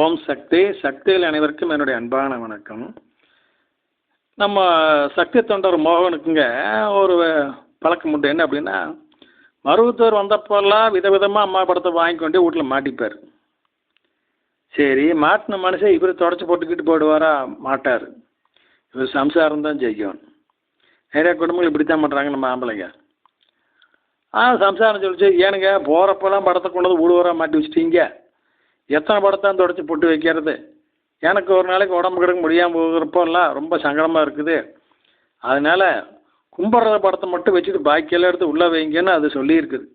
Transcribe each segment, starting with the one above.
ஓம் சக்தி. சக்தியில் அனைவருக்கும் என்னுடைய அன்பான வணக்கம். நம்ம சக்தி தொண்டர் மோகனுக்குங்க ஒரு பழக்கம் உண்டு. என்ன அப்படின்னா, மருவத்தூர் வந்தப்போல்லாம் விதவிதமாக அம்மா படத்தை வாங்கி கொண்டு வீட்டில் மாட்டிப்பார். சரி, மாட்டின மனுஷன் இவர் தொடச்சி போட்டுக்கிட்டு போயிடுவாரா? மாட்டார். இவர் சம்சாரம் தான் செய்யும். நிறைய குடும்பங்கள் இப்படி தான் பண்ணுறாங்க நம்ம ஆம்பளைங்க. சம்சாரம் சொல்லிச்சு, ஏனுங்க போகிறப்பெல்லாம் படத்தை கொண்டு வந்து ஊடுவராக மாட்டி வச்சுட்டீங்க, எத்தனை படத்தான் தொடச்சி போட்டு வைக்கிறது, எனக்கு ஒரு நாளைக்கு உடம்பு கிடக்க முடியாமல் போகிறப்போல்லாம் ரொம்ப சங்கடமாக இருக்குது, அதனால் கும்பிட்றத படத்தை மட்டும் வச்சுட்டு பாக்கியெல்லாம் எடுத்து உள்ளே வைங்கன்னு அது சொல்லியிருக்குது.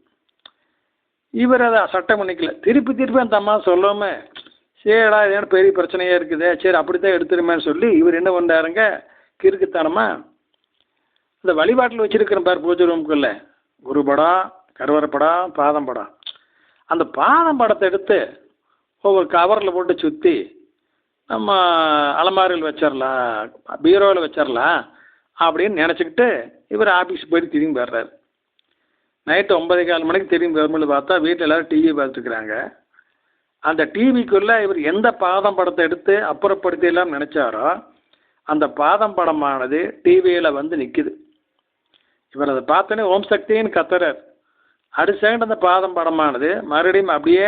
இவர் அதை சட்டம் பண்ணிக்கல. திருப்பி அந்த அம்மா சொல்லாமல், சரிடா இதே பெரிய பிரச்சனையாக இருக்குது, சரி அப்படித்தான் எடுத்துருமேன்னு சொல்லி இவர் என்ன பண்ணுறாருங்க, கிறுக்குத்தனமா இந்த வழிபாட்டில் வச்சுருக்கிற பேர் பூஜை ரூமுக்குள்ள குரு படம், கருவறை படம், பாதம் படம், அந்த பாதம் படத்தை எடுத்து ஒவ்வொரு கவரில் போட்டு சுற்றி நம்ம அலமாரியில் வச்சிடலாம், பீரோவில் வச்சிடலாம் அப்படின்னு நினச்சிக்கிட்டு இவர் ஆஃபீஸ் போயிட்டு திரும்பி வர்றாரு. நைட்டு 9:15 மணிக்கு திரும்பி வரும்போது பார்த்தா வீட்டில் எல்லோரும் டிவி பார்த்துருக்குறாங்க. அந்த டிவிக்குள்ளே இவர் எந்த பாதம் படத்தை எடுத்து அப்புறப்படுத்திடலாம்னு நினச்சாரோ அந்த பாதம் படமானது டிவியில் வந்து நிற்குது. இவர் அதை பார்த்தோன்னே ஓம் சக்தின்னு கத்துறார். அடுத்த செகண்ட் அந்த பாதம் படமானது மறுபடியும் அப்படியே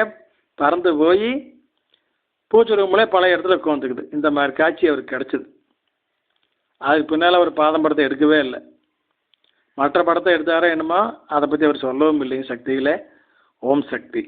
பறந்து போய் பூஜை ரூம்லே பழைய இடத்துல உட்காந்துக்குது. இந்த மாதிரி காட்சி அவருக்கு கிடச்சிது. அதுக்கு பின்னால் அவர் பாதம் படத்தை எடுக்கவே இல்லை. மற்ற படத்தை எடுத்தாரோ என்னமோ அதை பற்றி அவர் சொல்லவும் இல்லைங்க. சக்தியிலே ஓம் சக்தி.